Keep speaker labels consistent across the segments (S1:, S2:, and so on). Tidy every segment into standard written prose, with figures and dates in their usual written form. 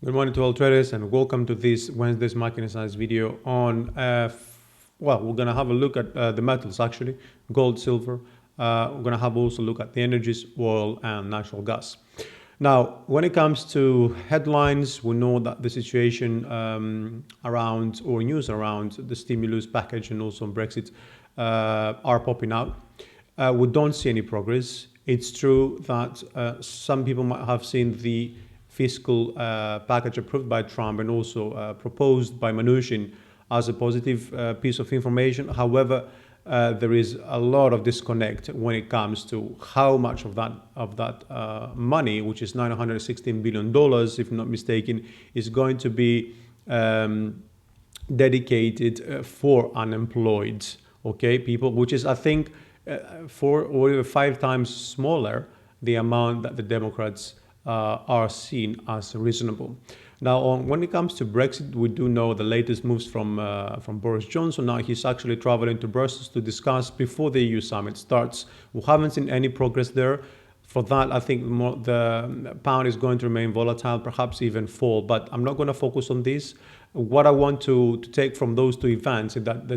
S1: Good morning to all traders and welcome to this Wednesday's market insights video on, well, we're going to have a look at the metals actually, gold, silver. We're going to have also a look at the energies, oil and natural gas. Now, when it comes to headlines, we know that the situation around or news around the stimulus package and also Brexit are popping out. We don't see any progress. It's true that some people might have seen the fiscal package approved by Trump and also proposed by Mnuchin as a positive piece of information. However, there is a lot of disconnect when it comes to how much of that money, which is $916 billion, if not mistaken, is going to be dedicated for unemployed, people, which is, I think, 4 or 5 times smaller the amount that the Democrats are seen as reasonable. Now, when it comes to Brexit, we do know the latest moves from Boris Johnson. Now he's actually traveling to Brussels to discuss before the EU summit starts. We haven't seen any progress there. For that, I think the pound is going to remain volatile, perhaps even fall. But I'm not going to focus on this. What I want to take from those two events is that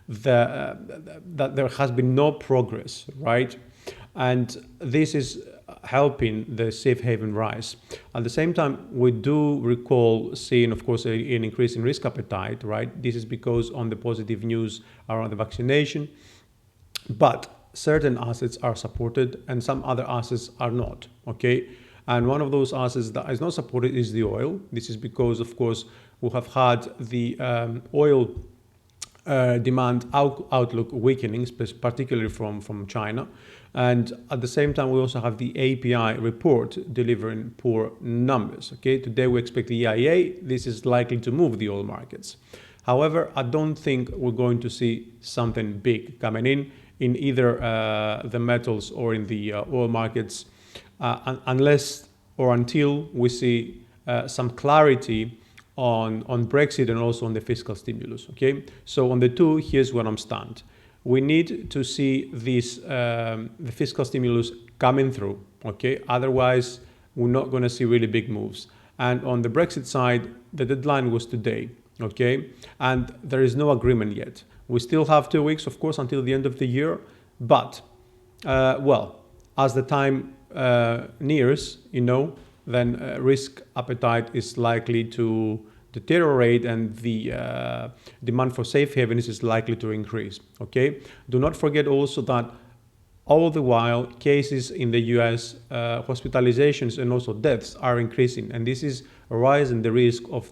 S1: that there has been no progress, right? And this is helping the safe haven rise. At the same time, we do recall seeing, of course, an increase in risk appetite, right? This is because on the positive news around the vaccination, but certain assets are supported and some other assets are not, okay? And one of those assets that is not supported is the oil. This is because, of course, we have had the oil demand outlook weakening, particularly from China. And at the same time, we also have the API report delivering poor numbers. Okay, today we expect the EIA. This is likely to move the oil markets. However, I don't think we're going to see something big coming in either the metals or in the oil markets unless or until we see some clarity on Brexit and also on the fiscal stimulus. Okay, so on the two, here's where I'm stand. We need to see this the fiscal stimulus coming through. Okay, otherwise we're not going to see really big moves. And on the Brexit side, the deadline was today. Okay, and there is no agreement yet. We still have 2 weeks, of course, until the end of the year. But well, as the time nears, then risk appetite is likely to deteriorate and the demand for safe havens is likely to increase. Okay, do not forget also that all the while cases in the US, hospitalizations and also deaths are increasing, and this is rising the risk of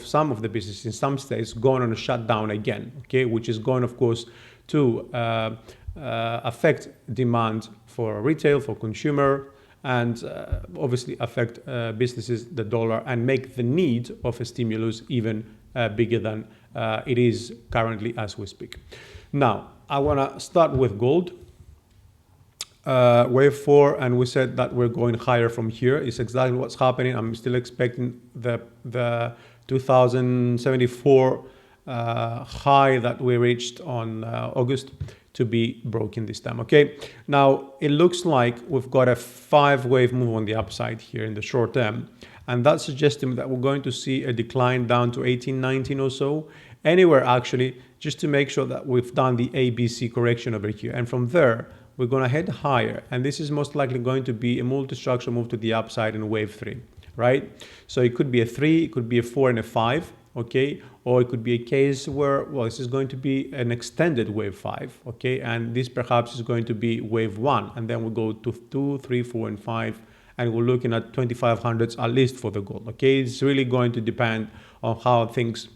S1: some of the businesses in some states going on a shutdown again. Okay, which is going, of course, to affect demand for retail, for consumer, and obviously affect businesses, the dollar, and make the need of a stimulus even bigger than it is currently as we speak. Now, I want to start with gold. Wave 4, and we said that we're going higher from here. It's exactly what's happening. I'm still expecting the 2074 high that we reached on August to be broken this time. Okay, now it looks like we've got a 5-wave move on the upside here in the short term, and that's suggesting that we're going to see a decline down to 1819 or so, anywhere actually, just to make sure that we've done the ABC correction over here, and from there we're going to head higher, and this is most likely going to be a multi-structural move to the upside in wave 3, right? So it could be a 3, it could be a 4 and a 5, okay, or it could be a case where, well, this is going to be an extended wave 5, okay, and this perhaps is going to be wave 1, and then we'll go to 2, 3, 4 and 5, and we're looking at 2500s at least for the gold. Okay, it's really going to depend on how things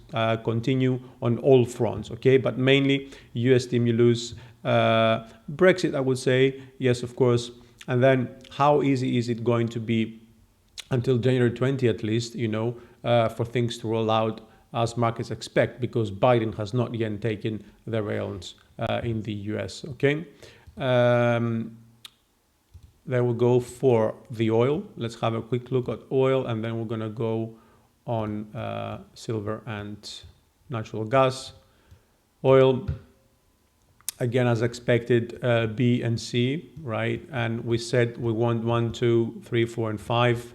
S1: continue on all fronts. Okay, but mainly US stimulus, Brexit, I would say, yes, of course, and then how easy is it going to be until January 20 at least, for things to roll out as markets expect, because Biden has not yet taken the reins in the US. Okay, then we'll go for the oil. Let's have a quick look at oil, and then we're going to go on silver and natural gas. Oil, again, as expected, B and C, right? And we said we want 1, 2, 3, 4, and 5.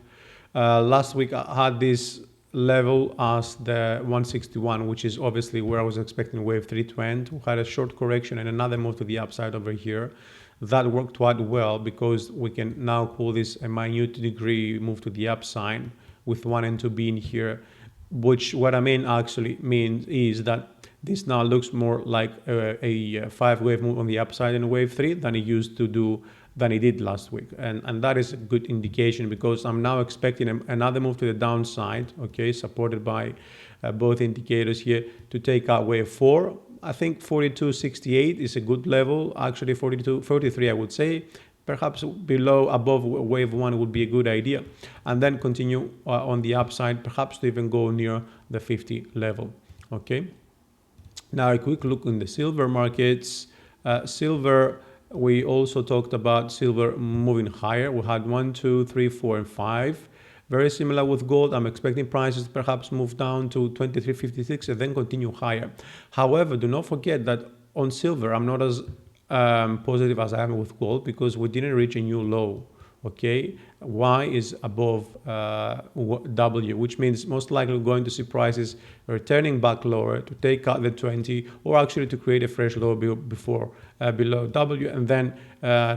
S1: Last week I had this level as the 161, which is obviously where I was expecting wave 3 to end. We had a short correction and another move to the upside over here. That worked quite well because we can now call this a minute degree move to the upside with 1 and 2 being here, which what I mean actually means is that this now looks more like a 5-wave move on the upside in wave 3 than it used to do, than it did last week. And that is a good indication because I'm now expecting another move to the downside, okay, supported by both indicators here to take out wave 4. I think 42.68 is a good level, actually 43 I would say. Perhaps below, above wave 1 would be a good idea. And then continue on the upside, perhaps to even go near the 50 level, okay? Now a quick look in the silver markets. Silver, we also talked about silver moving higher. We had 1, 2, 3, 4, and 5. Very similar with gold. I'm expecting prices to perhaps move down to 23.56 and then continue higher. However, do not forget that on silver, I'm not as positive as I am with gold because we didn't reach a new low. Okay, Y is above W, which means most likely we're going to see prices returning back lower to take out the 20 or actually to create a fresh low below W and then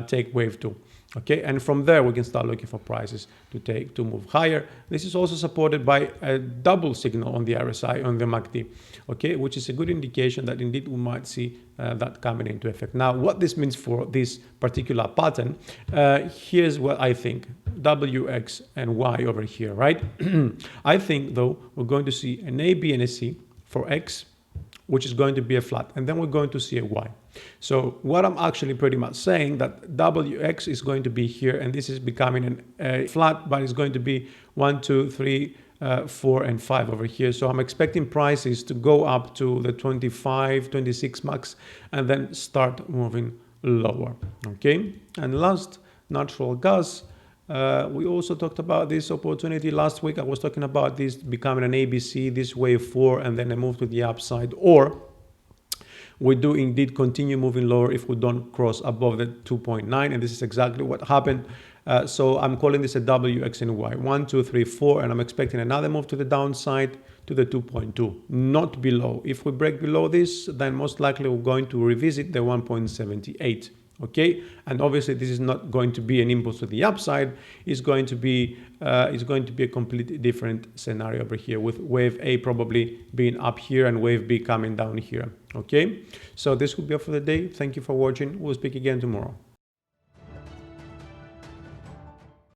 S1: take wave 2. Okay, and from there we can start looking for prices to move higher. This is also supported by a double signal on the RSI on the MACD, okay, which is a good indication that indeed we might see that coming into effect. Now, what this means for this particular pattern, here's what I think: W, X, and Y over here, right? I think though we're going to see an A, B, and a C for X, which is going to be a flat, and then we're going to see a Y. So what I'm actually pretty much saying that WX is going to be here, and this is becoming a flat, but it's going to be 1, 2, 3, 4, and 5 over here. So I'm expecting prices to go up to the 25, 26 max, and then start moving lower. Okay, and last, natural gas. We also talked about this opportunity last week. I was talking about this becoming an ABC, this wave 4, and then a move to the upside, or we do indeed continue moving lower if we don't cross above the 2.9, and this is exactly what happened. So I'm calling this a W, X, and Y. 1, 2, 3, 4, and I'm expecting another move to the downside to the 2.2, not below. If we break below this, then most likely we're going to revisit the 1.78. Okay, and obviously this is not going to be an impulse to the upside. It's going to be a completely different scenario over here, with wave A probably being up here and wave B coming down here. Okay, so this will be all for the day. Thank you for watching. We'll speak again tomorrow.